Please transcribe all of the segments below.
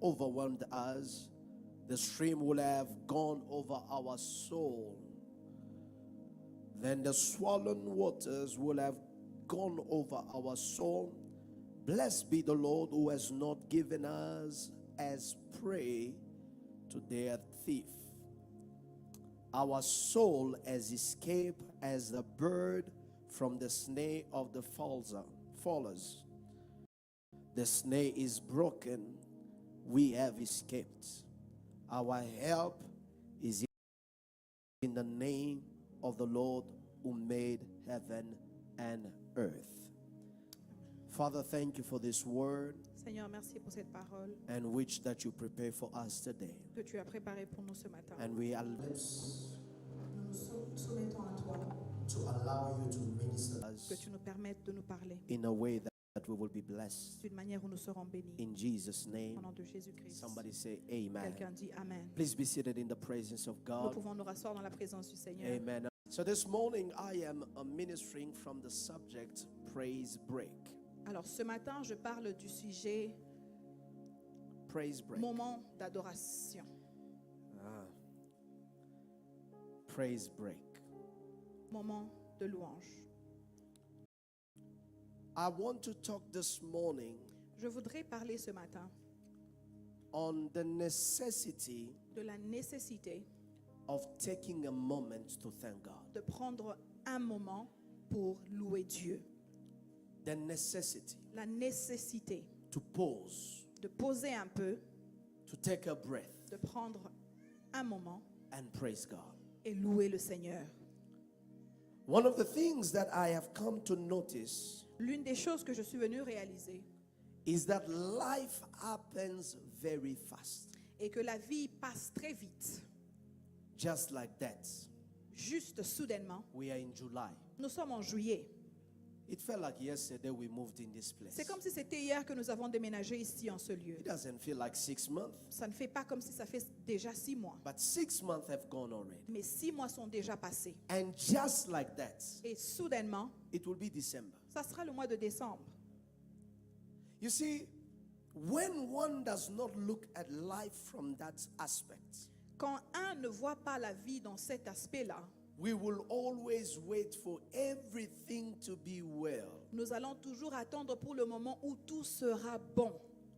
overwhelmed us. The stream will have gone over our soul. Then the swollen waters will have gone over our soul. Blessed be the Lord who has not given us as prey to their thief. Our soul has escaped as the bird from the snare of the fowlers. The snare is broken. We have escaped. Our help is in the name of the Lord who made heaven and earth. Father, thank you for this word. Seigneur, merci pour cette parole And which that you prepare for us today. que tu as préparée pour nous ce matin. And we are Nous nous soumettons à toi, to allow you to minister que us tu nous permettes de nous parler in a way that we will be blessed. d'une manière où nous serons bénis. In Jesus' Au name, nom de Jésus-Christ. somebody say amen. Quelqu'un dit Amen. Please be seated in the presence of Nous God. pouvons nous rasseoir dans la présence du Seigneur. Amen. So this morning I am ministering from the subject praise break. Alors ce matin, je parle du sujet Praise break. moment d'adoration. Praise break. Moment de louange. I want to talk this morning Je voudrais parler ce matin on the necessity de la nécessité of taking a moment to thank God. de prendre un moment pour louer Dieu. The necessity La nécessité to pause, de poser un peu, to take a breath de prendre un moment and praise God. et louer le Seigneur. One of the things that I have come to notice L'une des choses que je suis venue réaliser is that life happens very fast. est que la vie passe très vite. Just like that. Juste soudainement, We are in July. nous sommes en juillet. It felt like yesterday we moved in this place. C'est comme si c'était hier que nous avons déménagé ici en ce lieu. It doesn't feel like 6 months, Ça ne fait pas comme si ça fait déjà 6 mois. but 6 months have gone already. Mais 6 mois sont déjà passés. And just like that, Et soudainement, it will be December. ça sera le mois de décembre. You see, when one does not look at life from that aspect, Quand un ne voit pas la vie dans cet aspect-là, we will always wait for everything to be well, nous allons toujours attendre pour le moment où tout sera bon,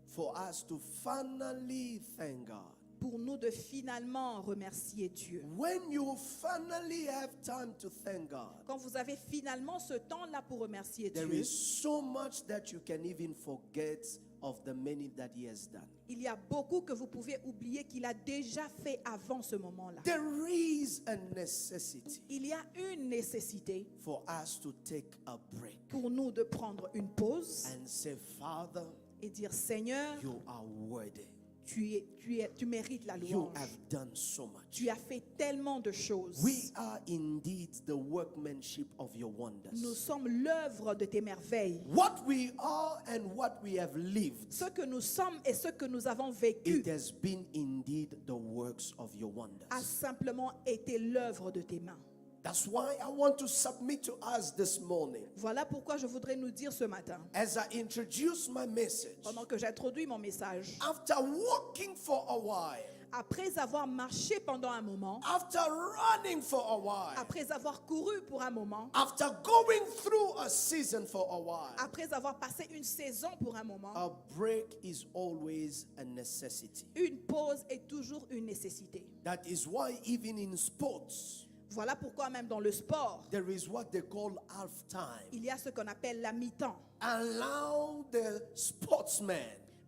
for us to finally thank God. pour nous de finalement remercier Dieu. When you finally have time to thank God, Quand vous avez finalement ce temps-là pour remercier there Dieu, is so much that you can even forget of the many that He has done. il y a beaucoup que vous pouvez oublier qu'il a déjà fait avant ce moment-là. There is a necessity Il y a une nécessité for us to take a break pour nous de prendre une pause and say, Father, et dire Seigneur, you are worthy. tu mérites la You louange. have done so much. Tu as fait tellement de choses. We are indeed the workmanship of your wonders. Nous sommes l'œuvre de tes merveilles. What we are and what we have lived, Ce que nous sommes et ce que nous avons vécu it has been indeed the works of your wonders. a simplement été l'œuvre de tes mains. That's why I want to submit to us this morning, Voilà pourquoi je voudrais nous dire ce matin, as I introduce my message, pendant que j'introduis mon message, after walking for a while, après avoir marché pendant un moment, after running for a while, après avoir couru pour un moment, after going through a season for a while, après avoir passé une saison pour un moment, a break is always a necessity. une pause est toujours une nécessité. That is why even in sports, Voilà pourquoi même dans le sport, there is what they call half time. il y a ce qu'on appelle la mi-temps. Allow the sportsmen,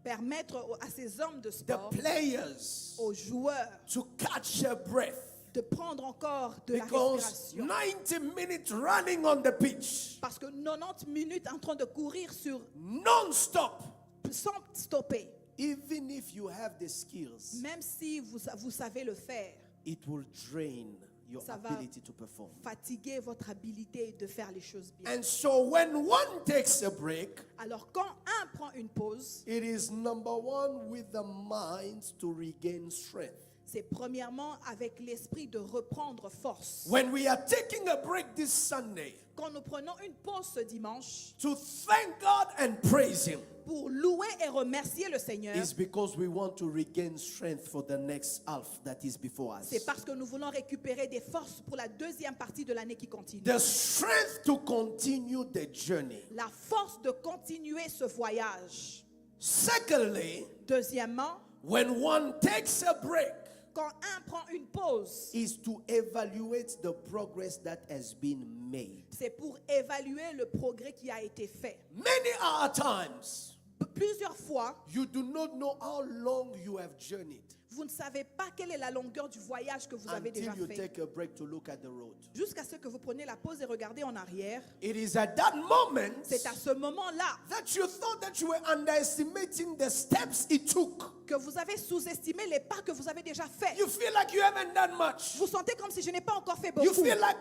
Permettre à ces hommes de the sport, players, aux joueurs, to catch their breath. de prendre encore de la Because respiration. 90 minutes running on the pitch, Parce que 90 minutes en train de courir sur non-stop, sans stopper, even if you have the skills, même si vous savez le faire, it will drain your ça va ability to perform. fatiguer votre habilité de faire les choses bien. And so when one takes a break, Alors quand un prend une pause, it is number one with the mind to regain strength. C'est premièrement avec l'esprit de reprendre force. When we are taking a break this Sunday Quand nous prenons une pause ce dimanche to thank God and praise Him, pour louer et remercier le Seigneur, it's because we want to regain strength for the next half that is before us. c'est parce que nous voulons récupérer des forces pour la deuxième partie de l'année qui continue. The strength to continue the journey. La force de continuer ce voyage. Secondly, Deuxièmement, when one takes a break, quand un prend une pause, is to evaluate the progress that has been made. c'est pour évaluer le progrès qui a été fait. Many are times Plusieurs fois, you do not know how long you have journeyed vous ne savez pas quelle est la longueur du voyage que vous avez déjà until you fait. take a break to look at the road. Jusqu'à ce que vous preniez la pause et regardez en arrière. It is at that moment C'est à ce moment-là that you thought that you were underestimating the steps it took. que vous avez sous-estimé les pas que vous avez déjà faits. You feel like you haven't done much. Vous sentez comme si je n'ai pas encore fait You beaucoup. feel like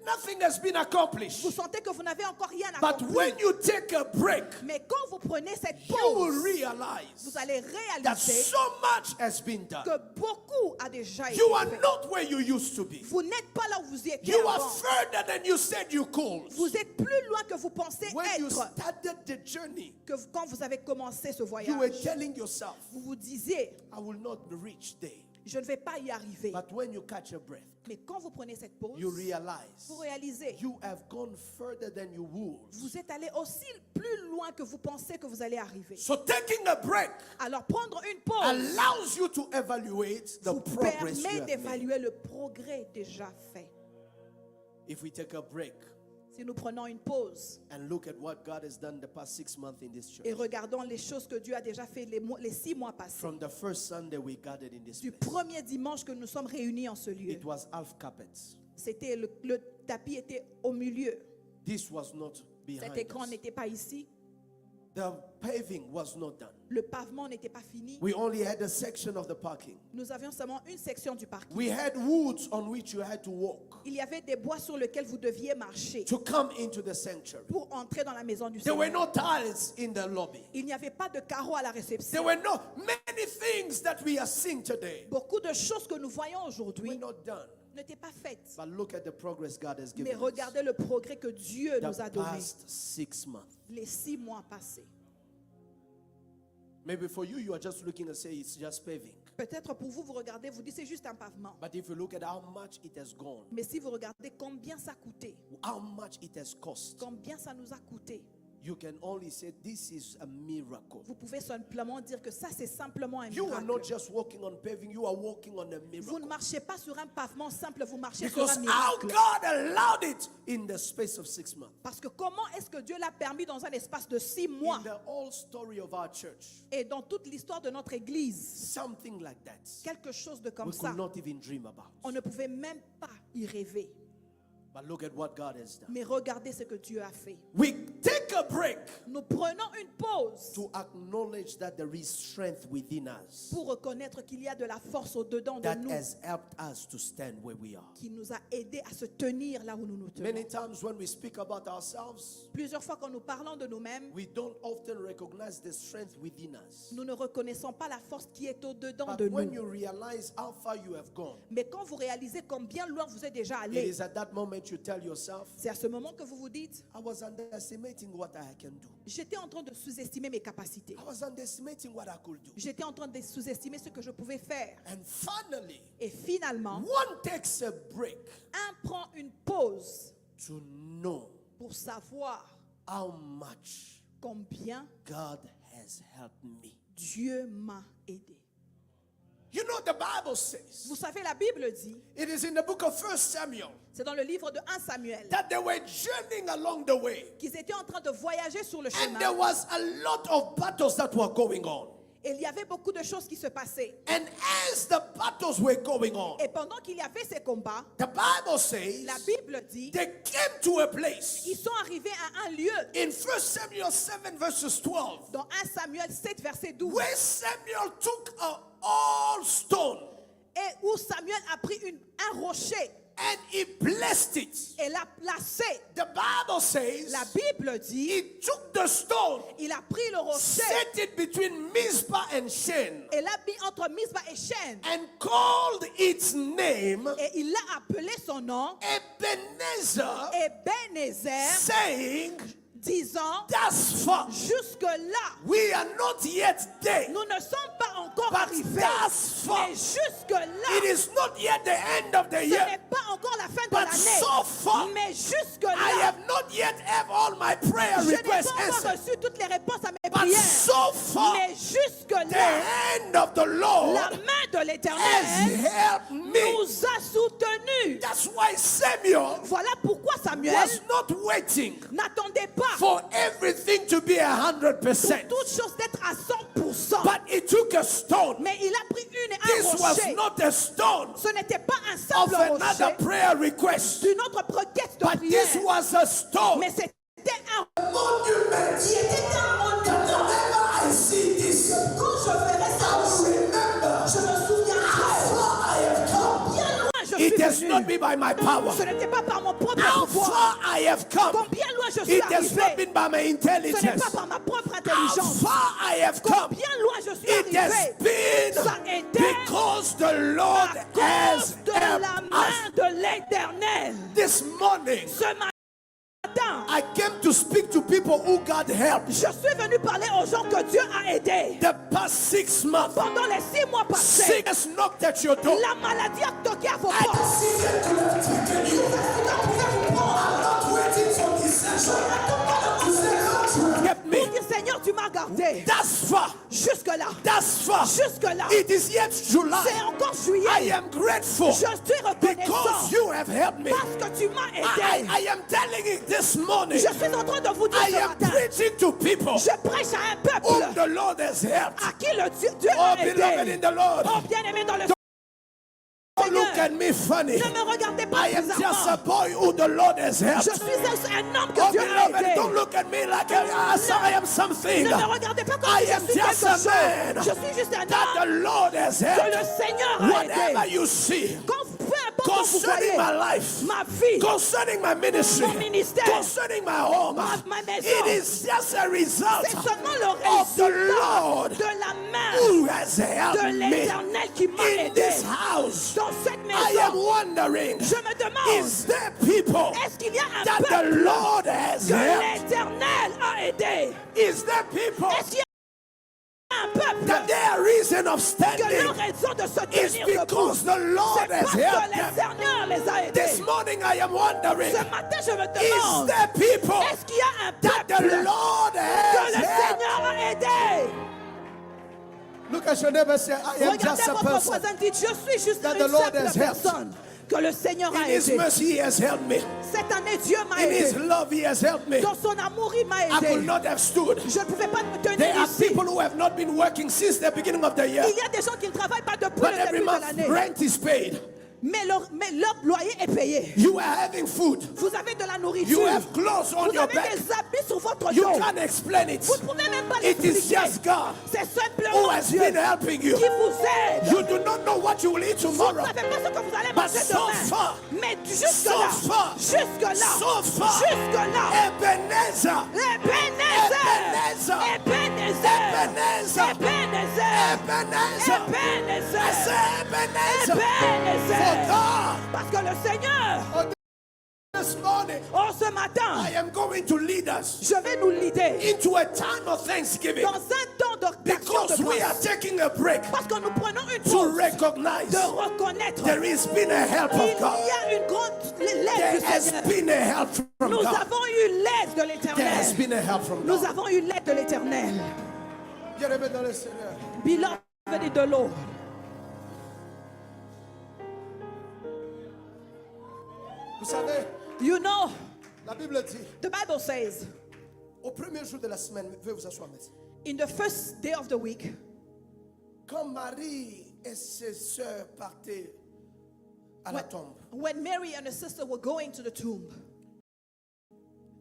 nothing has been accomplished. Vous sentez que vous n'avez encore rien But accompli. when you take a break, Mais quand vous prenez cette you will pause, realize vous allez that réaliser so much has been done. que beaucoup a déjà été You are fait. not where you used to be. Vous n'êtes pas là où vous étiez You are avant. further than you said you could. Vous êtes plus loin que vous pensez When you être. started the journey, Quand vous avez commencé ce you were voyage, telling yourself, vous vous disiez, I will not reach there. je ne vais pas y arriver. But when you catch a breath, Mais quand vous prenez cette pause, you realize vous réalisez, you have gone further than you would. vous êtes allé aussi plus loin que vous pensez que vous allez arriver. So taking a break Alors prendre une pause allows you to evaluate the vous progress you permet have made. d'évaluer le progrès déjà fait. If we take a break Si nous prenons une pause and look at what God has done the past 6 months in this church, et regardons les choses que Dieu a déjà fait les 6 mois passés, from the first Sunday we gathered in this du place, premier dimanche que nous sommes réunis en ce lieu, it was half carpet. c'était le tapis était au milieu. This was not Cet behind écran us. n'était pas ici. The paving was not done. Le pavement n'était pas fini. We only had a section of the parking. Nous avions seulement une section du parking. We had woods on which you had to walk Il y avait des bois sur lesquels vous deviez marcher to come into the sanctuary. pour entrer dans la maison du There were Seigneur. no tiles in the lobby. Il n'y avait pas de carreaux à la There réception. were no many things that we are seeing today Beaucoup de choses que nous voyons were aujourd'hui not done. n'étaient pas faites. But look at the progress God has Mais given us. regardez le progrès que Dieu nous a The donné past 6 months. les 6 mois passés. Maybe for you, you are just looking and say it's just paving. Peut-être pour vous, vous regardez, vous dites c'est juste un pavement. But if you look at how much it has gone, Mais si vous regardez combien ça a coûté, how much it has cost, combien ça nous a coûté, you can only say this is a miracle. vous pouvez simplement dire que ça c'est simplement un You are not miracle. just walking on paving, you are walking on a Vous ne miracle. marchez pas sur un pavement simple, vous marchez sur Because un how miracle. God allowed it in the space of 6 months. Parce que comment est-ce que Dieu l'a permis dans un espace de 6 mois In the whole story of our church, et dans toute l'histoire de notre église, something like that, quelque chose de comme we ça, could not even dream about. on ne pouvait même pas y rêver. But look at what God has done. Mais regardez ce que Dieu a fait. We take a break Nous prenons une pause to acknowledge that there is strength within us pour reconnaître qu'il y a de la force au-dedans de that nous has helped us to stand where we are. qui nous a aidés à se tenir là où nous nous tenons. Many times when we speak about ourselves, Plusieurs fois quand nous parlons de nous-mêmes, we don't often recognize the strength within us. nous ne reconnaissons pas la force qui est au-dedans But de when nous. you realize how far you have gone, Mais quand vous réalisez combien loin vous êtes déjà it allé, is at that moment you tell yourself, c'est à ce moment que vous vous dites, I was underestimating what I can do. j'étais en train de sous-estimer mes capacités. I was underestimating what I could do. J'étais en train de sous-estimer ce que je pouvais faire. And finally, Et finalement, one takes a break un prend une pause to know pour savoir how much combien God has helped me. Dieu m'a aidé. You know, the Bible says, Vous savez, la Bible dit, it is in the book of 1 Samuel, c'est dans le livre de 1 Samuel, that they were journeying along the way. qu'ils étaient en train de voyager sur le And there chemin. was a lot of battles that were going on. Et il y avait beaucoup de choses qui se passaient. And as the battles were going on, Et pendant qu'il y avait ces combats, the Bible says la Bible dit, they came to a place ils sont arrivés à un lieu in 1 Samuel 7 verses 12 dans 1 Samuel 7, verset 12, where Samuel took a all stone et où Samuel a pris un rocher and he blessed it. et l'a placé. The Bible says La Bible dit, he took the stone, il a pris le rocher set it between Mizpah and Shen, et l'a mis entre Misba et Shen. and called its name Et il a appelé son nom Ebenezer, Ebenezer, saying, disant, thus far jusque-là, we are not yet there, nous ne sommes pas encore but arrivés. thus far Mais jusque-là, it is not yet the end of the ce year, n'est pas encore la fin de but l'année. so far Mais I jusque-là, have not yet have all my prayer je n'ai requests pas encore answered, reçu toutes les réponses à mes but prières. so far Mais the jusque-là, hand of the Lord la main de has l'Éternel helped me. nous a soutenus. That's why Samuel Voilà pourquoi Samuel was not waiting n'attendait pas for everything to be 100%, pour toute chose d'être à 100%. but he took a stone. Mais il a pris un This was rocher. not a stone Ce n'était pas un of simple another rocher prayer request, d'une autre requête de but prière. this was a stone. Mais c'était un Monument. qui était un monument. Whenever I see this, Quand je verrai I ça, will remember je me souviendrai how far I have come. combien loin je It has suis not venu. been by my power. Ce n'était pas par mon propre How pouvoir. far I have come. Combien loin je suis It has not arrivé. been by my Ce n'est intelligence. pas par ma propre How intelligence. far I have come. Combien loin je suis It has arrivé. Ça a been été because the Lord à has cause de la helped us. main de l'Éternel. This morning, Ce matin, I came to speak to people who got help. je suis venu parler aux gens que Dieu a aidés. The past 6 months, Pendant les 6 mois passés, sickness knocked at your door. la maladie a toqué à vos I portes. see them to have taken you. I'm not waiting for deception. Kept Pour me. dire Seigneur, tu m'as gardé. Thus far, Jusque-là. thus far. Jusque-là. It is yet C'est July. encore I juillet. am grateful Je suis because reconnaissant you have helped me. parce que tu m'as aidé. I am telling you this morning, Je suis en train de vous dire I ce am matin. preaching to people Je prêche à un whom peuple the Lord has helped. à qui le Dieu Oh, a beloved in aidé. the Lord, Oh, bien-aimé dans le don't look Seigneur, at me funny. ne me regardez pas I am just a bizarrement. boy who the Lord has Je helped. suis un homme que Oh, Dieu a beloved, aidé. don't look at me like I am something Ne me regardez pas comme I si je am suis just quelque a chose. man Je suis juste un that the homme Lord has que helped. le Seigneur a Whatever aidé. you see Peu importe quand vous concerning voyez my life, ma vie, concerning my ministry, mon ministère, concerning my home, ma maison, it is just a result c'est seulement le of the résultat Lord de la main who has de helped me. l'Éternel qui m'a In aidé. this house, Dans cette I am maison, wondering, je me demande, is there people est-ce qu'il y a un that the peuple Lord has que helped? l'Éternel a aidé? Is there people Est-ce qu'il y a un peuple that their reason of que standing leur raison de se is tenir debout, because the Lord c'est has parce que helped le them? Seigneur les a aidés. This morning I am wondering, Ce matin, je me is demande, there people est-ce qu'il y a un that the peuple Lord que has le helped? Seigneur a aidé? Look at your neighbor and say, I am Regardez just a votre person. voisin, dites, je suis juste that une the Lord simple has helped. personne que le Seigneur In a His aidé. mercy, He has helped me. Cette année, Dieu m'a In His aidé. love, He has helped me. Dans son amour, il m'a I could aidé. not have stood. Je ne pouvais pas me tenir There are ici. people who have not been working since the beginning of the year, Il y a des gens qui ne travaillent pas depuis but le every début de month l'année. rent is paid. Mais leur loyer est payé. You are having food. Vous avez de la You nourriture. have clothes on Vous your avez back. des habits sur votre You dos. can't explain it. Vous ne pouvez même pas It is l'expliquer. just God C'est who simplement has Dieu been helping you. qui vous aide. You do not know what you will eat Vous ne tomorrow. savez pas ce que vous allez But manger so demain. far, Mais so jusque-là, far, jusque-là, so far, jusque-là, Ebenezer, Ebenezer, Ebenezer, Ebenezer, Ebenezer, Ebenezer, Ebenezer, I Ebenezer, say Ebenezer, for Ebenezer. God. Parce que le Seigneur, This morning, oh ce matin, I am going to lead us je vais nous leader into a time of thanksgiving dans un temps d'action because de we are grâce. taking a break Parce que nous prenons une to pause recognize de reconnaître there has been a help qu'il of God. y a une grande l'aide There du has Seigneur. been a help from Nous God. avons eu l'aide de There has l'Éternel. been a help from Nous God. avons eu l'aide de l'Éternel. Bien-aimé dans le Seigneur. Beloved de l'eau. Vous savez, You know, la Bible dit, the Bible says, au premier jour de la semaine, veuillez vous asseoir maintenant. in the first day of the week, Quand Marie et ses sœurs partaient à la tombe, when Mary and her sister were going to the tomb,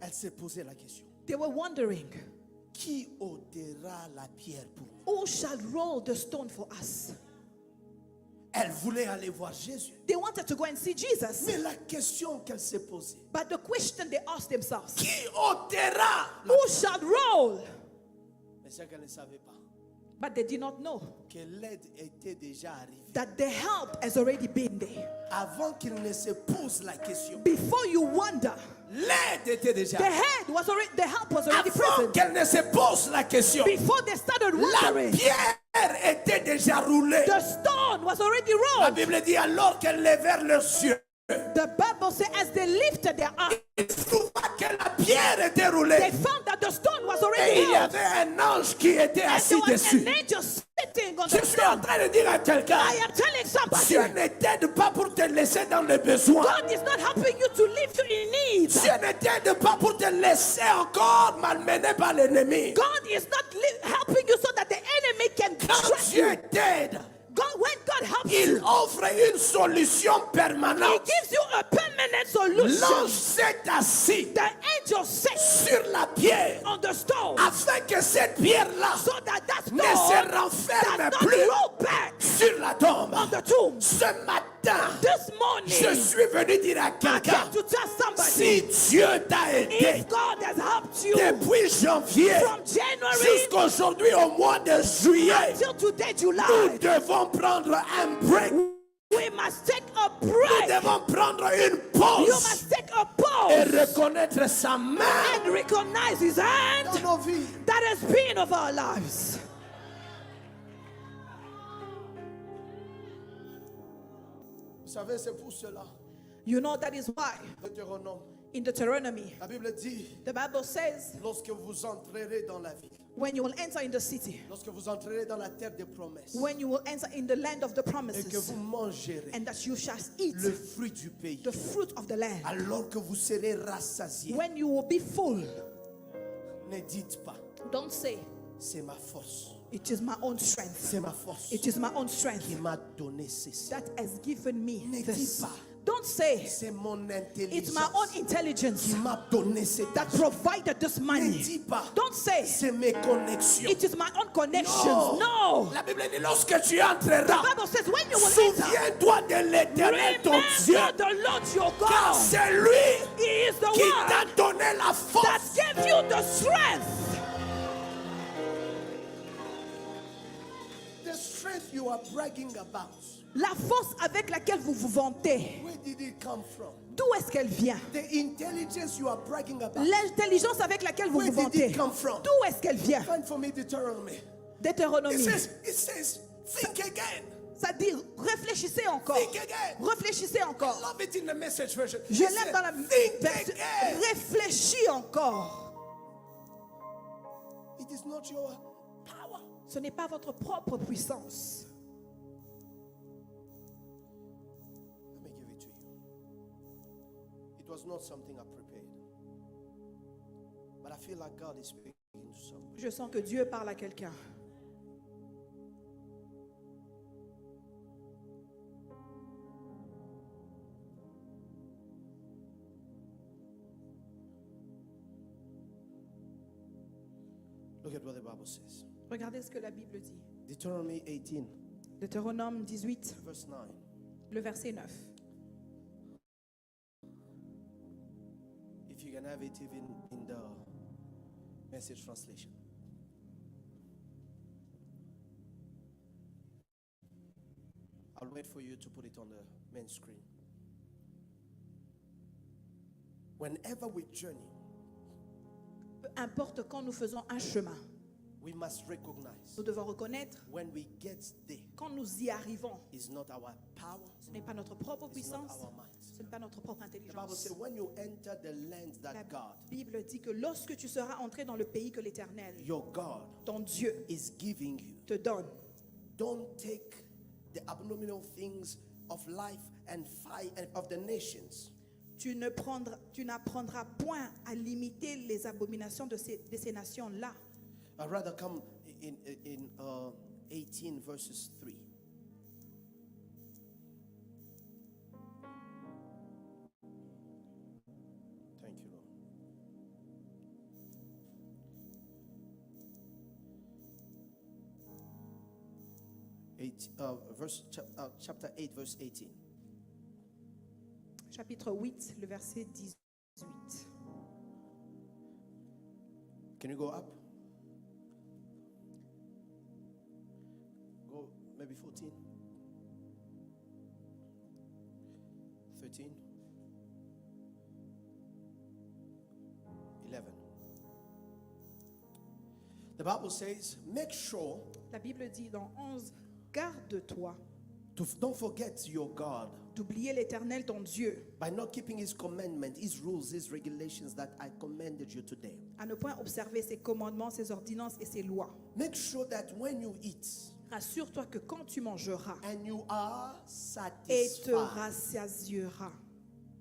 elle s'est posé la question. they were wondering, Qui ôtera la pierre pour nous? who shall roll the stone for us? Elle voulait aller voir Jésus. They wanted to go and see Jesus. Mais la question qu'elle s'est posée, But the question they asked themselves, qui ôtera? who shall roll? Mais c'est qu'elle ne savait pas But they did not know que l'aide était déjà arrivée. that the help has already been there. Avant qu'il ne se pose la question, Before you wonder, l'aide était déjà the arrivée. help was already Avant present. qu'elle ne se pose la question, Before they started la wondering, pierre était déjà roulée. the stone was already La rolled. Bible dit alors qu'elles levèrent leurs yeux, The Bible says as they lifted their eyes, ils trouvaient que la pierre était they roulée. found that the stone was Et already il y rolled. avait un ange qui était And assis there was dessus. an angel sitting on Je the suis en stone. train de dire à quelqu'un, I am telling somebody, Dieu ne t'aide pas pour te laisser dans le besoin. God is not helping you to live in need. Dieu ne t'aide pas pour te laisser encore malmené par l'ennemi. God is not helping you so that the enemy can Quand trap you. Dieu t'aide, When God helps il you, offre une solution He permanente. gives you a permanent solution. L'ange s'est assis The angel sits sur la pierre on the stone afin que cette pierre-là so that that ne se stone renferme does not plus roll back sur la tombe. on the tomb. Ce matin, This je morning, suis venu dire à I quelqu'un, came to tell somebody, si Dieu t'a aidé if God has helped you depuis janvier from January jusqu'aujourd'hui au mois de juillet, until today, nous July, devons prendre un break. we must take a Nous break. devons prendre une You pause must take a et pause reconnaître sa main and recognize His hand dans nos vies. that has been of our lives. Vous savez, c'est pour cela. You know that is why Deutéronome, in Deuteronomy, la Bible dit, the Bible says, lorsque vous entrerez dans la ville, when you will enter in the city, lorsque vous entrerez dans la terre des promesses, when you will enter in the land of the et que promises, vous mangerez and that you shall eat le fruit du pays, the fruit of the land, alors que vous serez rassasiés, when you will be full, ne dites pas, don't say, c'est ma force, it is my own strength. c'est ma force It is my own strength qui m'a donné ceci. that has given me Ne dis this. pas, Don't say, c'est mon it's my own intelligence intelligence qui m'a donné cet that argent. provided this Ne money. dis pas, Don't say, c'est mes connexions. it is my own connections. Non. No. La Bible dit, lorsque tu The entreras, Bible says, when you will enter, souviens-toi de l'Éternel ton Dieu, remember the Lord your car God. c'est lui He is the qui t'a one donné la that force. gave you the strength. The strength you are bragging about, La force avec laquelle vous vous vantez, where did it come from? d'où est-ce qu'elle vient? The intelligence you are bragging about, L'intelligence avec laquelle vous where vous did vantez, it come from? d'où est-ce qu'elle vient? Find for me Deuteronomy. Deutéronomie. It says, think again. Ça dit, réfléchissez encore. Think again. Réfléchissez I encore. love it in the message version. Je It l'aime says, dans la think version. again. Réfléchis encore. It is not your power. Ce n'est pas votre propre puissance. Let me give it to you. It was not something I prepared. But I feel like God is speaking to somebody. Je sens que Dieu parle à quelqu'un. Look at what the Bible says. Regardez ce que la Bible dit. Deuteronomy 18, Deutéronome 18, verse 9. le verset 9. If you can have it even in the message translation. I'll wait for you to put it on the main screen. Whenever we journey, Peu importe quand nous faisons un chemin, we must recognize nous devons reconnaître when we get there, quand nous y arrivons, it's not our power, ce n'est pas notre propre it's not puissance, our might. ce n'est pas notre propre The Bible intelligence. says when you enter the land La that God, Bible dit que lorsque tu seras entré dans le pays que l'Éternel, your God, ton Dieu, is giving you, te donne, don't take the abnormal things of life and fight and of the nations. tu n'apprendras point à limiter les abominations de ces nations-là. I'd rather come in 18 verses 3. Thank you, Lord. chapter 8, verse 18. Chapitre 8, le verset 18. Can you go up? Go maybe 14, 13, 11. The Bible says, make sure La Bible dit dans 11, garde-toi don't forget your God d'oublier l'Éternel ton Dieu, by not keeping his commandment, his rules, his regulations that I commanded you today. à ne point observer ses commandements, ses ordonnances et ses lois. Make sure that when you eat Rassure-toi que quand tu mangeras and you are et te satisfied rassasieras,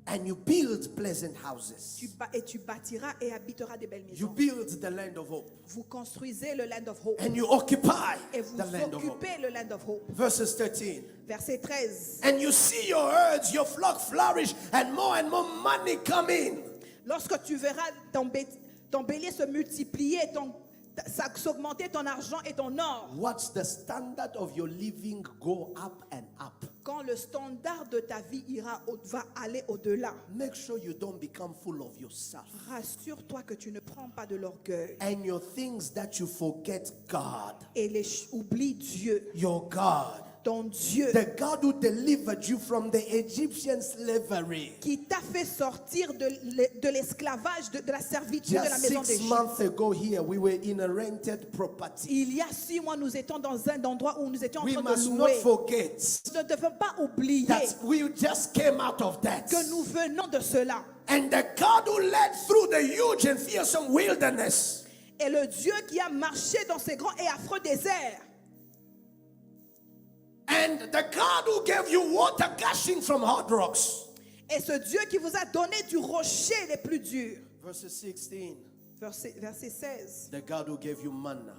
and you build pleasant houses, tu bâtiras et habiteras des belles you maisons. build the land of hope, Vous construisez le land of hope and you occupy et vous the land of hope. occupez le land of hope. Verses 13. Verset 13. And you see your herds, your flock flourish, and more money come in. Lorsque tu verras ton bélier se multiplier, s'augmenter ton argent et ton or, Watch the standard of your living go up and up. quand le standard de ta vie va aller au-delà, Make sure you don't become full of yourself rassure-toi que tu ne prends pas de l'orgueil and your things that you forget God, et oublie Dieu, your God, ton Dieu, the God who delivered you from the Egyptian slavery. qui t'a fait sortir de l'esclavage, de la servitude de la Just maison 6 d'Égypte. months ago here, we were in a rented property. Il y a 6 mois, nous étions dans un endroit où nous étions en We train de must not louer. forget Nous ne devons pas oublier that we just came out of that. que nous venons de cela. And the God who led through the huge and fearsome wilderness Et le Dieu qui a marché dans ces grands et affreux déserts. and the God who gave you water gushing from hard rocks. Et ce Dieu qui vous a donné du rocher les plus durs. Verse 16. Verset 16. The God who gave you manna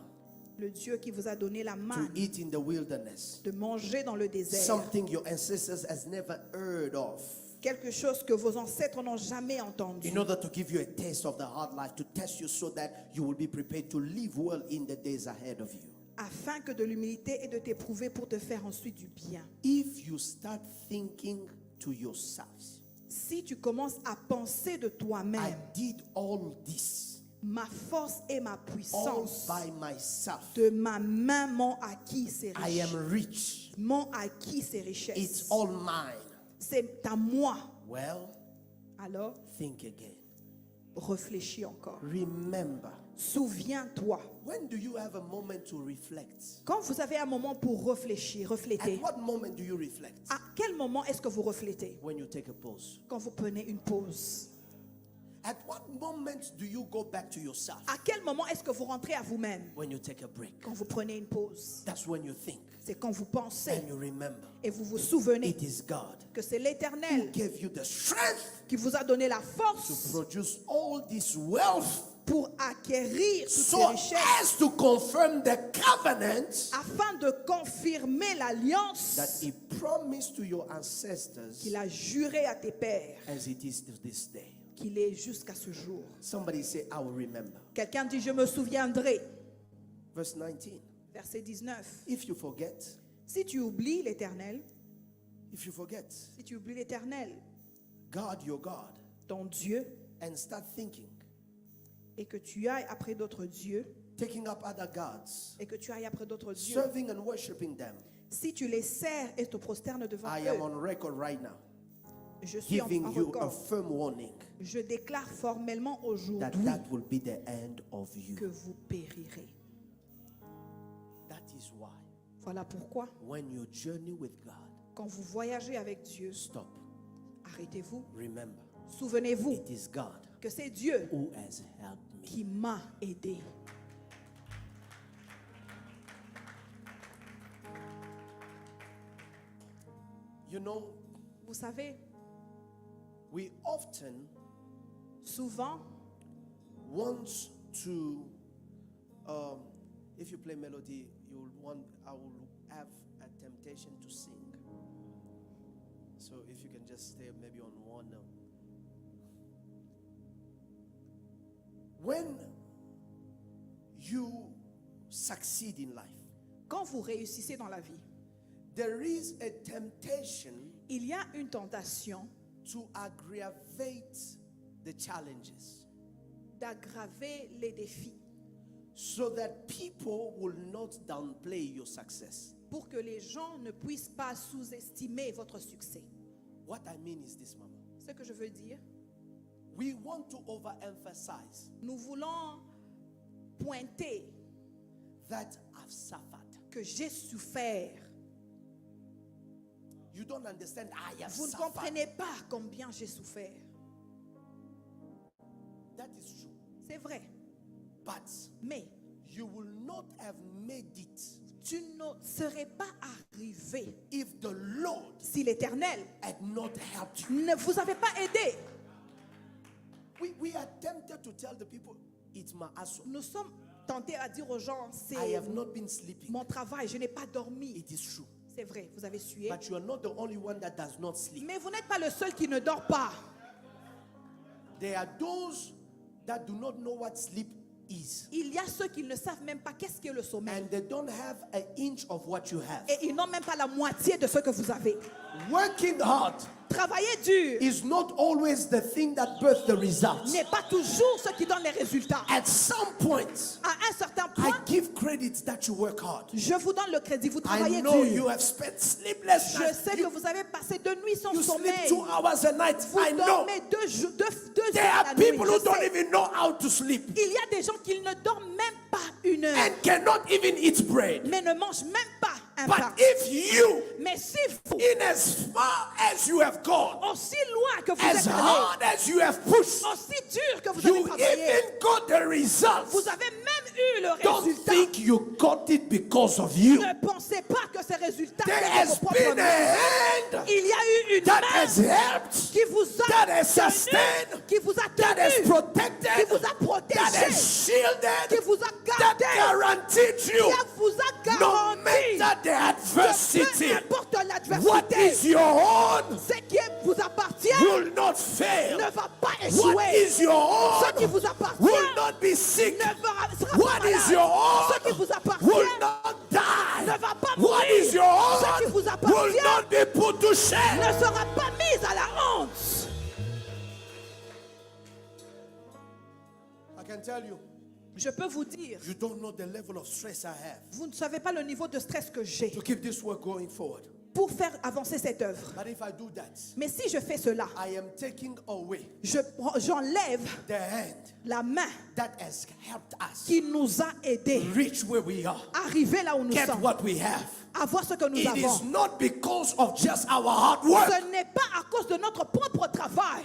Le Dieu qui vous a donné la to manne eat in the wilderness. de manger dans le désert. Something your ancestors has never heard of. Quelque chose que vos ancêtres n'ont jamais entendu. In order to give you a taste of the hard life, to test you so that you will be prepared to live well in the days ahead of you. Afin que de l'humilité et de t'éprouver pour te faire ensuite du bien. If you start thinking to yourselves, Si tu commences à penser de I toi-même, did all this ma force et ma all puissance by myself. de ma main m'ont acquis ces I richesses. am rich. M'ont acquis ces It's richesses. all mine. C'est à moi. Well, Alors, think again. réfléchis encore. Remember. Souviens-toi. When do you have a moment to reflect? Quand vous avez un moment pour réfléchir, refléter, At what moment do you reflect? à quel moment est-ce que vous reflétez? When you take a pause. Quand vous prenez une pause. At what moment do you go back to yourself? À quel moment est-ce que vous rentrez à vous-même? When you take a break. Quand vous prenez une pause. That's when you think C'est quand vous pensez and you remember. et vous vous souvenez It is God que c'est who l'Éternel gave you the strength qui vous a donné la to force produce all this wealth pour acquérir toutes so ces richesses as to confirm the covenant afin de confirmer l'alliance that He promised to your ancestors qu'il a juré à tes pères as it is to this day. qu'il est jusqu'à ce jour. Somebody say, I will remember. Quelqu'un dit, je me souviendrai. Verse 19. Verset 19. If you forget, Si tu oublies l'Éternel, if you forget si tu oublies l'Éternel, God, your God, ton Dieu, and start thinking, et que tu ailles après d'autres dieux, taking up other gods, et que tu ailles après d'autres dieux, serving and worshiping them, si tu les sers et te prosternes devant I am eux, on record right now, je suis en giving you a record. firm warning Je déclare formellement that aujourd'hui that will be the end of que you. vous périrez. That is why Voilà pourquoi, when you journey with God, quand vous voyagez avec Dieu, stop. arrêtez-vous, Remember, souvenez-vous it is God que c'est Dieu who has helped me. qui m'a aidé. You know, Vous savez, we often souvent, want to, if you play melody, I will have a temptation to sing. So if you can just stay maybe on one note. When you succeed in life, quand vous réussissez dans la vie, There is a temptation Il y a une tentation to aggravate the challenges d'aggraver les défis so that people will not downplay your success. pour que les gens ne puissent pas sous-estimer votre succès. What I mean is this, Mama. Ce que je veux dire, We want to overemphasize nous voulons pointer that I've suffered. que j'ai souffert. You don't understand. I have Vous ne suffered. comprenez pas combien j'ai souffert. That is true. C'est vrai. But Mais you will not have made it tu ne serais pas arrivé if the Lord si l'Éternel had not helped you. ne vous avait pas aidé. We are tempted to tell the people, it's my hustle. Nous sommes tentés à dire aux gens, I c'est have not been sleeping. mon travail, je n'ai pas dormi. It is true. C'est vrai, vous avez sué. But you are not the only one that does not sleep. Mais vous n'êtes pas le seul qui ne dort pas. There are those that do not know what sleep is. Il y a ceux qui ne savent même pas qu'est-ce qu'est le sommeil. And they don't have an inch of what you have. Et ils n'ont même pas la moitié de ce que vous avez. Working hard Travailler dur is not always the thing that births the results. n'est pas toujours ce qui donne les résultats. At some point, À un certain I point, give credit that you work hard. je vous donne le crédit, vous I travaillez know dur. you have spent sleepless Je nights. sais que vous avez passé 2 nuits sans You sleep sommeil. 2 hours a night. Vous I know. dormez 2 There heures are la nuit. people who Je don't sais. even know how to sleep Il y a des gens qui ne dorment même pas 1 heure, and cannot even eat bread. mais ne mangent même pas un pain. But if you, Mais si vous, in as far as you have gone, aussi loin que vous as êtes allé, hard as you have pushed, aussi dur que vous avez you travaillé, even got the results. vous avez même eu le Don't résultat. think you got it because of you. Ne pensez pas que ces résultats There viennent de vos has propres been a mains. hand Il y a eu une that main has helped, qui vous a that has tenu, sustained, qui vous a that has tenu, qui protected, vous a that protégé, has shielded, qui vous a that gardé, guaranteed qui you. vous a No garanti matter the que adversity, peu importe what l'adversité, is your own ce qui vous appartient will not fail. ne va pas What échouer. is your Ce qui own vous appartient will not be sick. ne sera What pas is malade. your Ce qui own vous appartient will not die. ne va pas What mourir. is your Ce qui own vous will appartient not be put to shame. ne sera pas mis à la honte. I can tell you, Je peux vous dire, you don't know the level of stress I have vous ne savez pas le niveau de stress que j'ai to keep this work going forward. pour faire avancer cette œuvre. But if I do that, Mais si je fais cela, I am taking away j'enlève the hand la main that has helped us qui nous a aidés reach where we are, arriver là où nous get sommes, what we have. avoir ce que nous It is avons. not because of just our hard work. Ce n'est pas à cause de notre propre travail.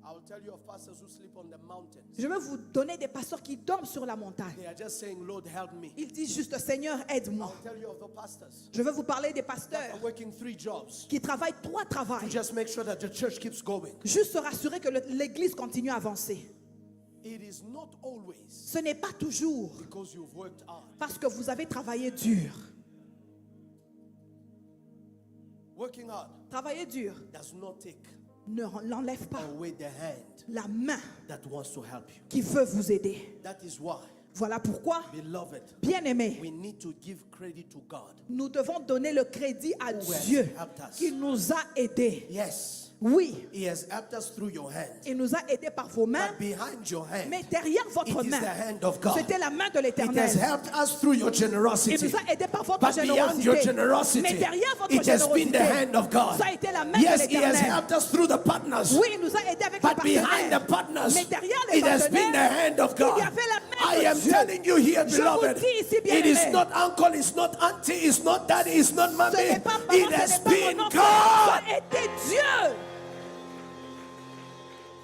I will tell you of pastors who sleep on the mountains. Je vais vous donner des pasteurs qui dorment sur la montagne. They are just saying, Lord, help me. Ils disent juste, Seigneur, aide-moi. I'll tell you of the pastors Je vais vous parler des that pasteurs are working 3 jobs qui travaillent 3 to travails. just make sure that the church keeps going. Juste se rassurer que l'église continue à avancer. It is not always Ce n'est pas toujours because you've worked hard. parce que vous avez travaillé dur. Working hard Travailler dur does not take ne l'enlève pas away the hand la main that wants to help you. qui veut vous aider. That is why, Voilà pourquoi, beloved, bien-aimés, we need to give credit to God. nous devons donner le crédit à Who has Dieu helped us. qui nous a aidés. Yes, Oui, He has helped us through your hand. il nous a aidés par vos mains, But behind your hand, mais derrière it votre is main, the hand of God. c'était la main de It has l'Éternel. helped us through your Il generosity. nous a aidés par votre But beyond your générosité. generosity, Mais derrière votre it has been the générosité, hand of God. ça a été la main Yes, de He has l'Éternel. helped us through the partners. Oui, il nous a aidés avec les But behind the partenaires. partners, Mais derrière les it has been the partenaires, hand of il y God. avait la main I de am Dieu. telling you here, Je vous beloved, dis ici, it bien-aimés, is not uncle, it's not auntie, it's not daddy, it's not ce mommy. n'est pas maman, It ce has n'est pas been mon oncle, God. ça a été Dieu.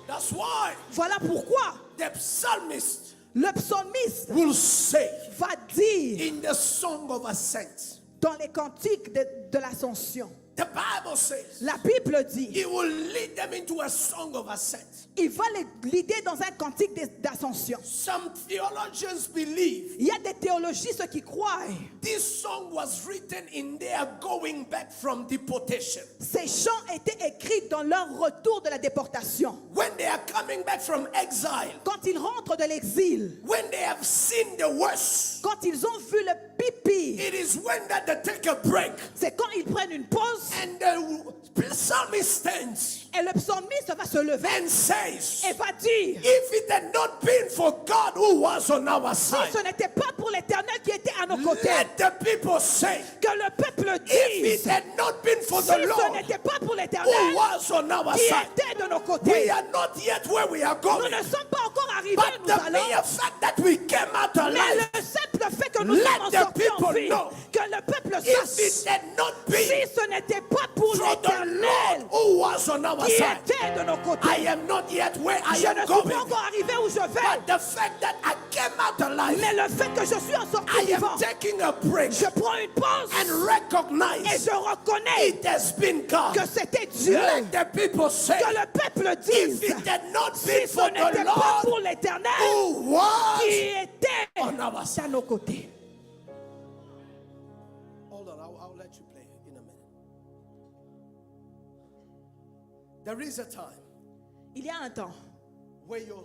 That's why Voilà pourquoi the psalmist le psalmiste will say va dire in the song of ascent, dans les cantiques de l'ascension, The Bible says La Bible dit, He will lead them into a song of ascent. il va les guider dans un cantique d'ascension. Some theologians believe Il y a des théologistes qui croient this song was written in their going back from deportation. ces chants étaient écrits dans leur retour de la déportation. When they are coming back from exile, Quand ils rentrent de l'exil, when they have seen the worst, quand ils ont vu le pipi, it is when that they take a break c'est quand ils prennent une pause and the psalmist stands et le psalmiste va se lever and says, et va dire, if it had not been for God who was on our si side, ce n'était pas pour l'Éternel qui était à nos côtés, let the people say, que le peuple if dise, it had not been for si the ce Lord n'était pas pour who l'Éternel was on our qui side, était de nos we côtés, are not yet where we are nous going. ne sommes pas encore arrivés, But nous the allons. mere fact that we came out Mais alive, le simple fait que nous let sommes en the sortis en people vie, know, que le peuple if sache, it had not si been ce n'était pas pour for the l'Éternel Lord who was on our qui side, était de nos côtés, I am not yet where I je ne am suis pas going. encore arrivé où je vais. But the fact that I came out alive, Mais le fait que je suis en sortie I vivant, am taking a break je prends une pause and et recognize je reconnais it has been God. que c'était Dieu. Let the people say, Que le peuple if dise, it had not si been ce for the n'était pas Lord pour l'Éternel who qui was était on our side. à nos côtés. Hold on, I'll let you play in a minute. There is a time Il y a un temps where your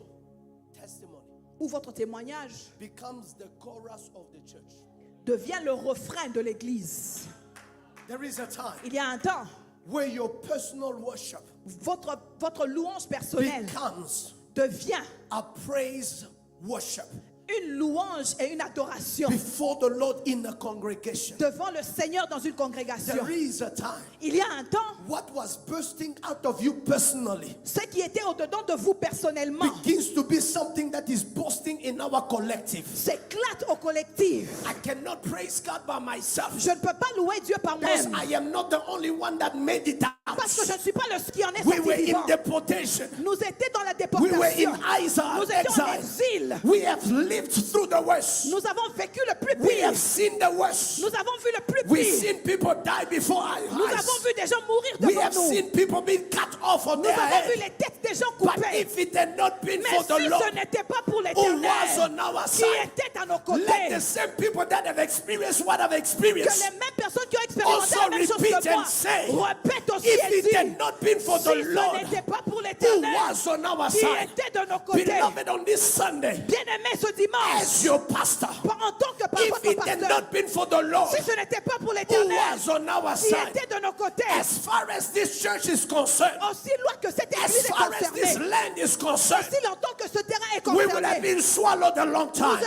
testimony où votre témoignage becomes the chorus of the church. devient le refrain de l'Église. There is a time Il y a un temps, where your personal worship votre louange personnelle becomes devient a praise worship une louange et une adoration before the Lord in a congregation. devant le Seigneur dans une congrégation. There is a time Il y a un temps, what was bursting out of you personally ce qui était au-dedans de vous personnellement begins to be something that is bursting in our collective. s'éclate au collectif. I cannot praise God by myself Je ne peux pas louer Dieu par because moi-même I am not the only one that made it parce que je out. ne suis pas le seul qui en est We sorti were in vivant. deportation. Nous étions dans la We were déportation. in exile. Nous étions en exil. We have lived through the worst. Nous avons vécu le plus We pire. have seen the worst. Nous avons vu le plus We've pire. seen people die before our Nous avons eyes. vu des gens mourir We devant have nous. seen people being cut off on Nous their avons vu head. les têtes des gens But coupées. if it had not been Mais for the si Lord ce n'était pas pour who l'Éternel was on our qui side, était à nos let côtés, the same people that have experienced what I've que experienced les mêmes personnes qui ont expérimenté also la même chose repeat que moi and say, répètent aussi if et it disent, had not been for si the ce Lord n'était pas pour who l'Éternel was on our qui side, était de nos côtés, beloved, on this Sunday, bien-aimé ce dimanche, as your pastor, en tant que if votre it had pasteur, not been for the Lord si ce n'était pas pour who l'Éternel was on our qui side, était de nos côtés, as far as this church is concerned, aussi loin que cette as église est far as this concernée, land is concerned, aussi longtemps que ce terrain est we would have concerné, been swallowed a long time.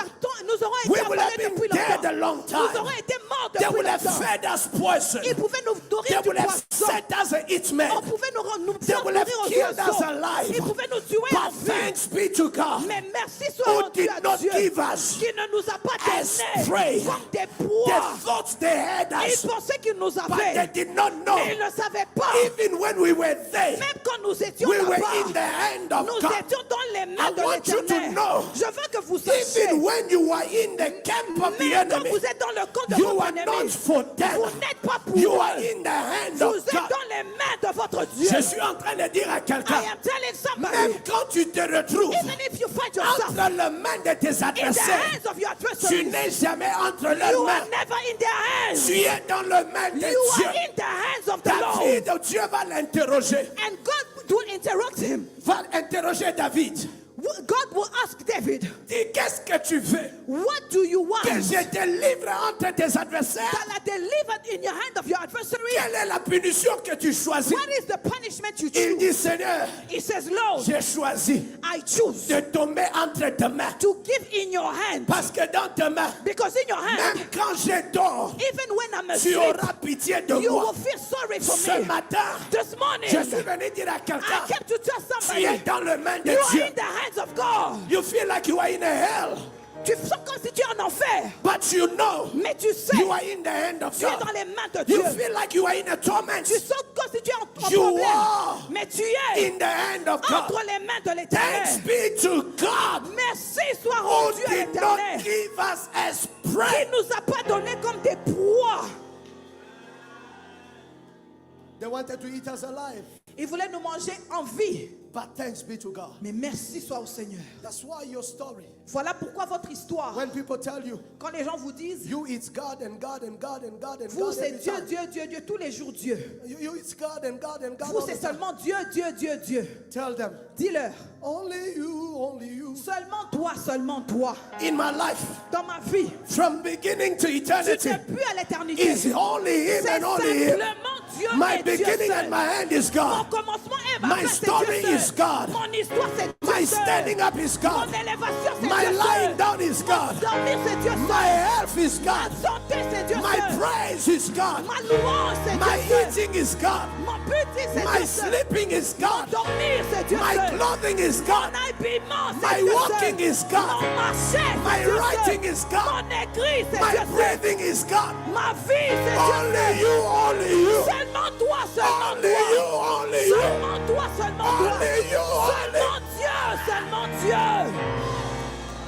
nous aurons We été would have avalés been depuis dead a longtemps. long Nous time. aurons été morts They depuis would have longtemps. fed us poison. Ils pouvaient nous They nourrir du would have poison. set us and eat men. On pouvait nous They faire would have nourrir au killed us poison. alive. Ils pouvaient nous tuer en But vie. thanks be to God Mais merci soit who rendu did à not Dieu give us qui ne nous a pas as donnés prey comme des the proies. thoughts they had Ils us, pensaient qu'ils nous but avaient. they did not know. Mais ils ne savaient pas. Even when we were there, Même quand nous étions we were là-bas, in the hand of nous God. étions dans les mains I de want you to l'Éternel. know, Je veux que vous sachiez, even when you are in the camp of the même quand enemy, vous êtes dans le camp de you votre are not ennemi, for them. vous n'êtes pas pour You eux. are in the hand Vous of êtes God. dans les mains de votre Dieu. Je suis en train de dire à I quelqu'un, am telling somebody, même quand tu te retrouves even if you find yourself entre les mains de tes in the adversaires, hands of your tu adversaries, n'es jamais entre leurs you mains. are never in their hands. Tu es dans les mains de You Dieu. are in the hands of the Lord. David, Dieu va l'interroger. And God will interrupt him. Va interroger David. God will ask David, Dis, qu'est-ce que tu veux? what do you want? Que je te livre entre tes adversaires? That I delivered in your hand of your adversary? Quelle est la punition que tu choisis? What is the punishment you Il choose? dit, Seigneur, He says, Lord, j'ai choisi I choose de tomber entre tes mains. to give in your hand. Parce que dans tes mains, Because in your hand, même quand je dors, even when I'm tu asleep, auras pitié de you moi. will feel sorry for Ce me. matin, This morning, je suis venu dire à I quelqu'un, came to tell tu somebody, es dans les mains de you Dieu. are in the hands of God. You feel like you are in a hell, Tu sens comme si tu es en enfer. but you know Mais tu sais, you are in the hand of tu es dans God. les mains de You Dieu. feel like you are in a torment Tu sens comme si tu es en You problème. are Mais tu es in the hand of entre God. les mains de Thanks l'Éternel. be to God Merci soit who rendu à did not l'Éternel give us as qui ne prey. nous a pas donné comme des proies. They wanted to eat us alive. Ils voulaient nous manger en vie. But thanks be to God. Mais merci soit au Seigneur. That's why your story. Voilà pourquoi votre histoire, When people tell you, quand les gens vous disent, you it's God and God and God and God and vous God c'est every Dieu, time. Dieu, Dieu, Dieu, tous les jours Dieu. You it's God and God and God Vous all c'est the time. seulement Dieu, Dieu, Dieu, Dieu. Tell them, Dis-leur, only you. seulement toi, seulement toi. In my life, Dans ma vie, from beginning to tu eternity, n'es plus à l'éternité. is only Him C'est and only Him. simplement Dieu My et Dieu beginning seul. and my end is Mon God. commencement et ma My fin, c'est story Dieu is seul. God. Mon histoire, c'est Dieu My seul. standing up is Mon God. élévation, c'est My Dieu lying seul. down is Mon God. dormir, c'est Dieu My seul. health is Ma God. santé, c'est Dieu My seul. praise is God. Ma louange, c'est My Dieu seul. eating is God. Mon petit, c'est My Dieu seul. sleeping is Mon God. dormir, c'est Dieu My seul. clothing is God. Mon habillement, c'est My Dieu walking seul. is God. Mon marcher, My c'est Dieu writing seul. is God. Mon écrit, c'est My Dieu seul. breathing is God. Ma vie, c'est Dieu Only seul. you, only you. Seulement toi, seulement Only you, toi. only you. Seulement toi, seulement toi. Only you, only. Seulement Dieu.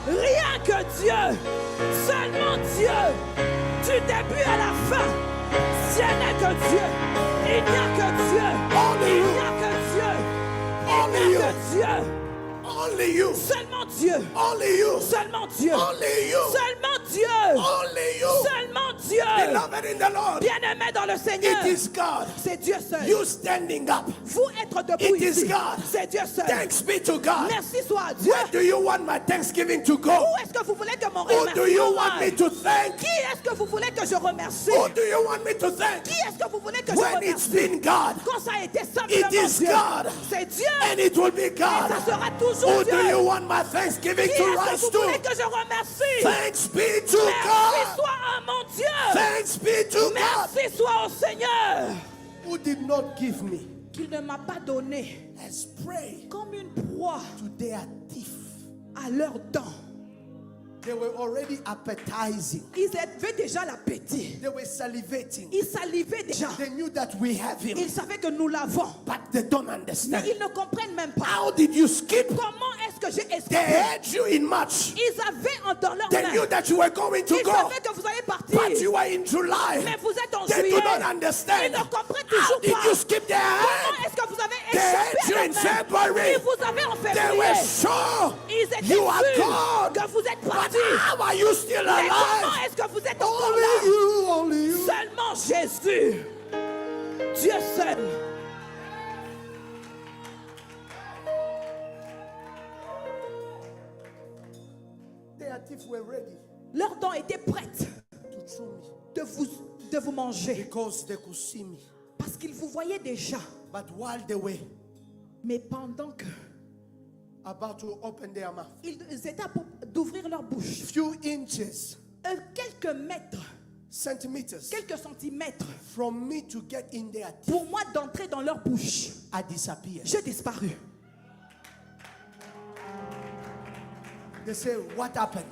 Rien que Dieu. Seulement Dieu. Du début à la fin. S'il n'est que Dieu. Il n'y a que Dieu. Only Il you. n'y a que Dieu. Only Il n'y you. a que Dieu. Only you. Seulement Dieu. Only you. Seulement Dieu. Only you. Seulement Dieu. Only you. Seulement Dieu. Beloved in the Lord. Bien-aimé dans le Seigneur. It is God. C'est Dieu seul. You standing up. Vous être debout It is ici. God. C'est Dieu seul. Thanks be to God. Merci soit à Dieu. Where do you want my thanksgiving to go? Où est-ce que vous voulez que mon Who do you remerciement want me aille? to thank? Qui est-ce que vous voulez que je remercie? Who do you want me to thank? Qui est-ce que vous voulez que je When it's remercie? been God, Quand ça a été it simplement is Dieu. God. C'est Dieu. And it will be Et ça God. sera toujours Who Dieu. do you want my thanksgiving Qui to est-ce que rise vous voulez to? que je remercie? Thanks be to Merci God. soit à mon Dieu. Thanks be to God. Merci soit au Seigneur. Who did not give me Qu'il ne m'a pas donné as prey comme une proie to their teeth. à leur dent. They were already appetizing. Ils avaient déjà l'appétit. They were salivating. Ils salivaient déjà. They knew that we have him, Ils savaient que nous l'avons. but they don't Mais understand. ils ne comprennent même pas. How did you skip? Comment est-ce que j'ai They escapé? had you in March. Ils avaient dans leur They knew main. that you were going to Ils go, savaient que vous allez partir. but you were in July. Mais vous êtes en They do juillet. not Ils understand. ne comprennent How toujours did pas. you skip their Comment hand? est-ce que vous avez They had échappé you à in leur main? February. Ils vous avaient en They were février. sure Ils étaient you are sûrs gone. que vous êtes But partis. how are you still Mais comment alive? est-ce que vous êtes encore là? Only you. Seulement Jésus. Dieu seul. Their teeth were ready Leurs dents étaient prêtes to chew me de vous manger. because they could see me. Parce qu'ils vous voyaient déjà. But while they were Mais pendant que about to open their mouth, ils étaient à pour d'ouvrir leur bouche, few inches, quelques mètres, centimeters quelques centimètres, from me to get in their teeth, pour moi d'entrer dans leur bouche, I disappeared. j'ai disparu. They say, what happened?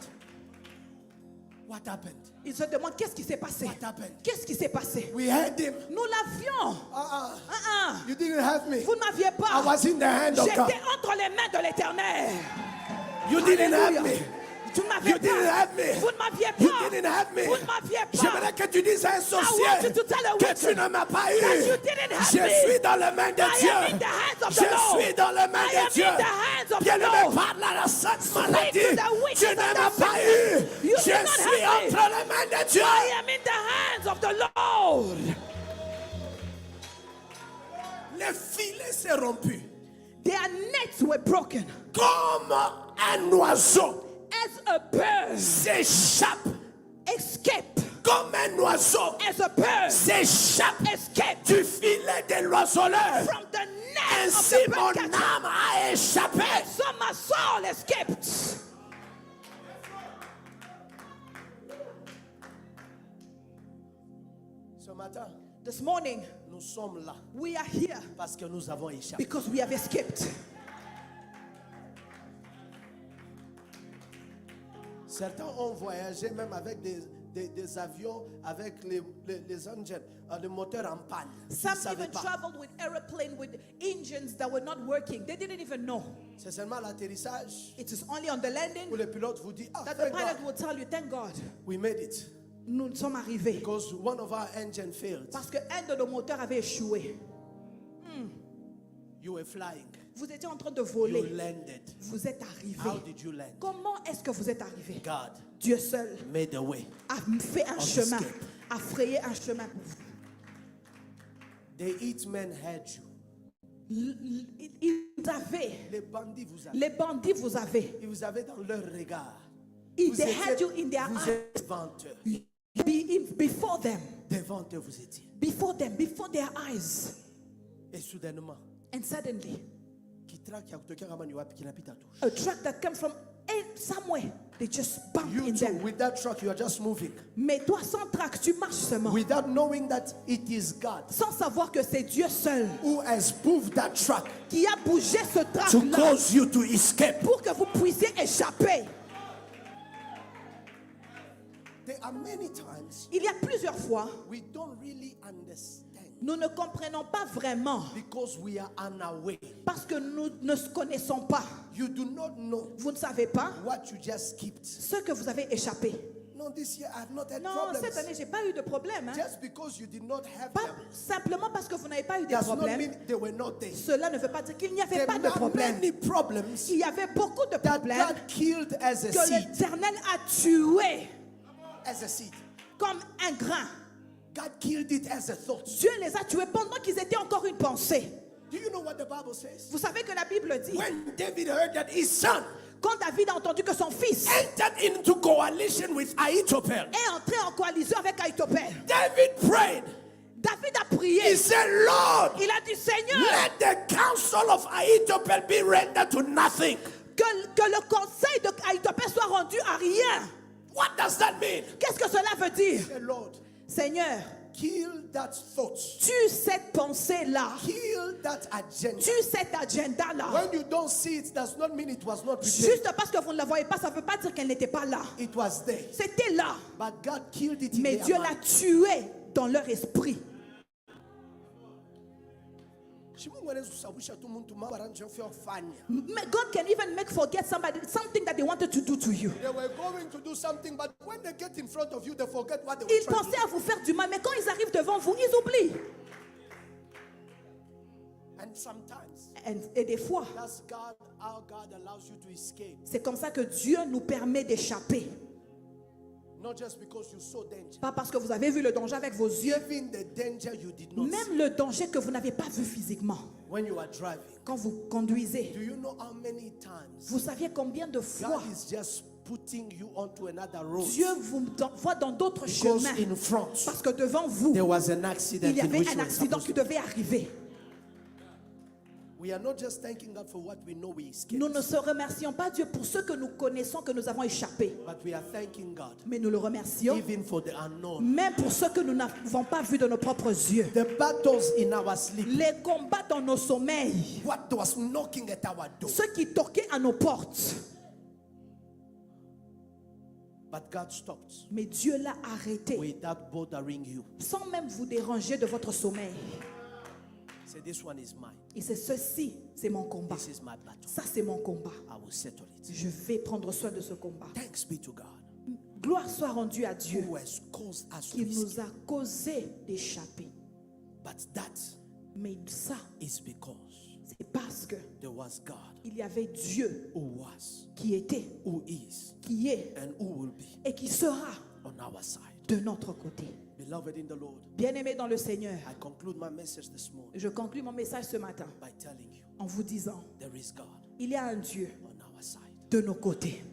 What happened? Ils se demandent qu'est-ce qui s'est passé. What happened? Qu'est-ce qui s'est passé? We had him. Nous l'avions. You didn't have me. Vous ne m'aviez I pas. was in the hand of God. J'étais entre les mains de l'Éternel. You didn't have Alléluia. me. Tu ne m'aviez You didn't pas. have me. Vous ne m'aviez You pas. didn't have me. Vous ne m'aviez J'aimerais pas. que tu dises à un I want you sorcier to tell a que witch tu ne m'as pas eu. that you didn't have Je me. suis dans les mains de I Dieu. am in the hands of the Je Lord. suis dans les mains I de am Dieu. in the hands of the Bien-aimé, Lord. parle à la sainte to maladie. the witches Tu ne and m'as the pas sickness. eu. You Je did not suis have me. entre les mains de Dieu. I am in the hands of the Lord. Les filets s'est rompu. Their nets were broken. Comme un oiseau As a bird s'échappe. escape. Comme un oiseau As a bird s'échappe escape du filet de l'oiseleur. from the net of Ainsi the mon bird catcher. âme a échappé. So my soul escaped. Ce matin, This morning, nous sommes là we are here parce que nous avons échappé. because we have escaped. Certains ont voyagé même avec des avions, avec les engines, le moteur en panne. Ils ne Some savaient even pas. traveled with airplane with engines that were not working. They didn't even know. C'est seulement l'atterrissage It is only on the landing où le pilote vous dit, ah, that the thank pilot God, will tell you, thank God, we made it. nous sommes arrivés. Because one of our engine failed. Parce qu'un de nos moteurs avait échoué. You were flying. Vous étiez en train de You voler. landed. Vous êtes How arrivé. did you land? Comment est-ce que vous êtes arrivé? God Dieu seul made a way. a fait un Of chemin, escape. a frayé un chemin pour vous. The hitmen had you. Ils avaient, Les bandits vous avaient. les bandits vous avaient. Ils vous avaient dans leur regard. They had you in their vous eyes. êtes devant eux. Before them, Devant eux vous étiez. before them, before their eyes. Et soudainement, And suddenly, qui traque ya kutoka kama ni wapi kinapita tu. a truck that comes from somewhere, they just bump You in too, them. with that truck, you are just moving. Mais toi, sans trac, tu marches seulement. Without knowing that it is God Sans savoir que c'est Dieu seul who has moved that truck qui a bougé ce to trac-là cause you to escape. pour que vous puissiez échapper. There are many times Il y a plusieurs fois, we don't really understand nous ne comprenons pas vraiment because we are unaware. parce que nous ne connaissons pas. You do not know Vous ne savez pas what you just skipped. ce que vous avez échappé. No, this year I have not had Non, problems. cette année, j'ai pas eu de problème. Hein. Just because you did not have Pas them simplement parce que vous n'avez pas eu de does not problème. mean they were not there. Cela ne veut pas dire qu'il n'y avait There pas de are problème. many problems Il y avait beaucoup de that problèmes God killed as a que seed. l'Éternel a tués As a seed. comme un grain. God killed it as a thought. Dieu les a tués pendant qu'ils étaient encore une pensée. Do you know what the Bible says? Vous savez que la Bible dit, When David heard that his son quand David a entendu que son fils entered into coalition with Ahithophel, est entré en coalition avec Ahitophel, David prayed. David a He prié. said, Lord, Il a dit, Seigneur, let the counsel of Ahithophel be rendered to nothing. que le conseil de Ahitophel soit rendu à rien. What does that mean? Qu'est-ce que cela veut dire? Say, Lord, Seigneur, kill that thought. tue cette pensée-là. Kill that agenda. Tue cet agenda-là. When you don't see it, does not mean it was not prepared. Juste parce que vous ne la voyez pas, ça ne veut pas dire qu'elle n'était pas là. It was there. C'était là. But God killed it in Mais their Dieu mind. l'a tué dans leur esprit. God can even make forget something that they wanted to do to you. They were going to do something, but when they get in front of you, they forget what they were Ils trying to pensaient à vous faire du mal, mais quand ils arrivent devant vous, ils oublient. do. And sometimes, Et des fois, that's God, how God allows you to escape. c'est comme ça que Dieu nous permet d'échapper. Not just because you saw danger. Pas parce que vous avez vu le danger avec vos yeux, Even the danger you did not see. même le danger que vous n'avez pas vu physiquement. When you are driving, Quand vous conduisez, do you know how many times vous saviez combien de fois God is just putting you onto another road? Dieu vous envoie dans d'autres Because chemins. in front, Parce que devant vous, there was an accident il y in avait which un you were accident supposed qui to. devait arriver. We are not just thanking God for what we know we escaped, Nous ne se remercions pas Dieu pour ce que nous connaissons, que nous avons échappé. but we are thanking God Mais nous le remercions, even for the unknown. même pour ce que nous n'avons pas vu de nos propres yeux. The battles in our sleep, Les combats dans nos sommeils, what was knocking at our door. ceux qui toquaient à nos portes. But God stopped Mais Dieu l'a arrêté, without bothering you. sans même vous déranger de votre sommeil. Say, this one is mine. Et c'est ceci, c'est mon combat. This is my battle. Ça, c'est mon combat. I will settle it. Je vais prendre soin de ce combat. Thanks be to God Gloire soit rendue à Dieu who has caused us to qui escape. nous a causé d'échapper. But that Mais ça, is because c'est parce que there was God il y avait Dieu who was, qui était, who is, qui est and who will be et qui sera on our side. de notre côté. Beloved in the Lord, Bien-aimés dans le Seigneur, I conclude my message this morning je conclus mon message ce matin by telling you en vous disant, there is God il y a un Dieu on our side. de nos côtés.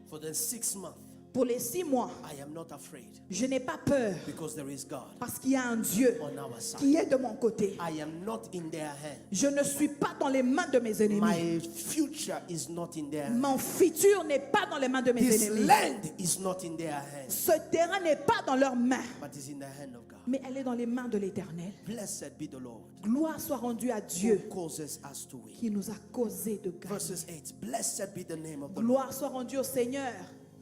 For the 6 months, Pour les 6 mois, I am not afraid je n'ai pas peur because there is God parce qu'il y a un Dieu on our side. qui est de mon côté. I am not in their hands. Je ne suis pas dans les mains de mes ennemis. My future is not in their hands. Mon futur n'est pas dans les mains de mes This ennemis. land is not in their hands, Ce terrain n'est pas dans leurs mains, but is in the hand of God. mais elle est dans les mains de l'Éternel. Blessed be the Lord Gloire soit rendue à who Dieu causes us to win. qui nous a causé de gagner. Verses 8. Blessed be the name of the Lord. Gloire soit rendue au Seigneur.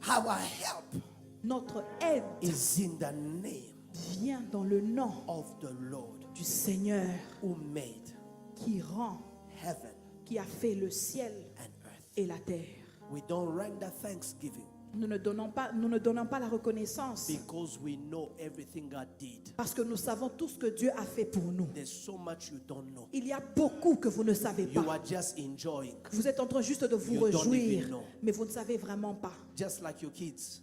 Our help Notre aide is in the name vient dans le nom of the Lord du Seigneur who made qui rend, heaven qui a fait le ciel and earth. et la terre. We don't render thanksgiving Nous ne donnons pas la reconnaissance because we know everything God did. parce que nous savons tout ce que Dieu a fait pour nous. There's so much you don't know. Il y a beaucoup que vous ne savez You pas. are just enjoying, Vous êtes en train juste de vous You don't réjouir, even know. mais vous ne savez vraiment pas. just like your kids.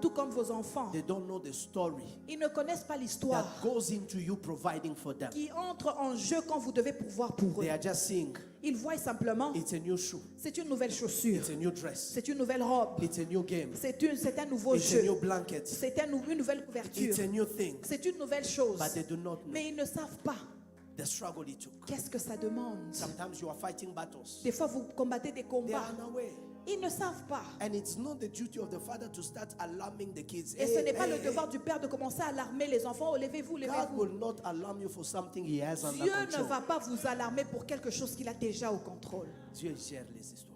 Tout comme vos enfants. They don't know the story Ils ne connaissent pas l'histoire that goes into you providing for them. qui entre en jeu quand vous devez pourvoir pour eux. They are just seeing Ils voient simplement, it's a new shoe, c'est une nouvelle chaussure, it's a new dress, c'est une nouvelle robe, it's a new game, c'est un nouveau it's a jeu, new blanket, c'est une nouvelle couverture, it's a new thing. c'est une nouvelle chose. But they do not know Mais ils ne savent pas the struggle it took. qu'est-ce que ça demande. Sometimes you are fighting battles. Des fois, vous combattez des They combats. are unaware. Ils ne savent pas. And it's not the duty of the father to start alarming the kids. Et ce Hey, n'est pas hey, le hey. devoir du père de commencer à alarmer les enfants. Oh, levez-vous, God levez-vous. will not alarm you for something he has under Dieu ne control. va pas vous alarmer pour quelque chose qu'il a déjà au contrôle. Dieu gère les histoires.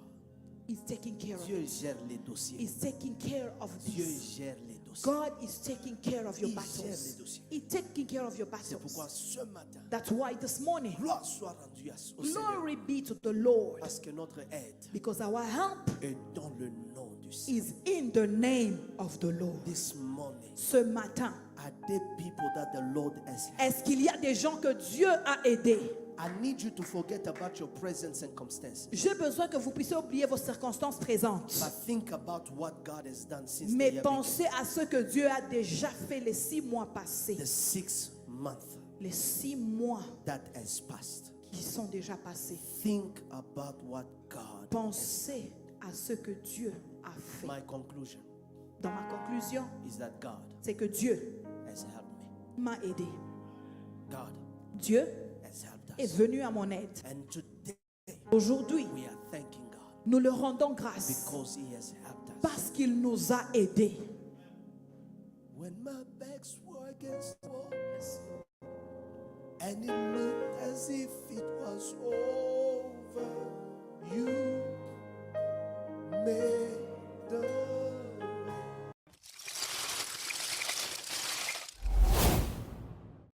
He's taking care of Dieu it. gère les dossiers. He's taking care of Dieu this. gère les dossiers. God is taking care of your Il gère les battles. dossiers. He's taking care of your C'est pourquoi battles. ce matin, That's why this morning, gloire soit rendue au Seigneur. glory be to the Lord, Parce que notre aide because our help est dans le nom du Seigneur. is in the name of the Lord. This morning, Ce matin, are there people that the Lord has helped? est-ce qu'il y a des gens que Dieu a aidés? I need you to forget about your present circumstances. J'ai besoin que vous puissiez oublier vos circonstances présentes. But think about what God has done since Mais the year pensez à ce que Dieu a déjà fait les 6 mois passés. began. The 6 months Les 6 mois that has passed. qui sont déjà passés. Think about what God. Pensez à ce que Dieu a fait. My conclusion Dans ma conclusion, is that God c'est que Dieu has helped me. m'a aidé. God Dieu has helped est us. venu à mon aide. And today Aujourd'hui, we are thanking God nous le rendons grâce because He has helped us. parce qu'il nous a aidés. When my backs were against the wall and it looked as if it was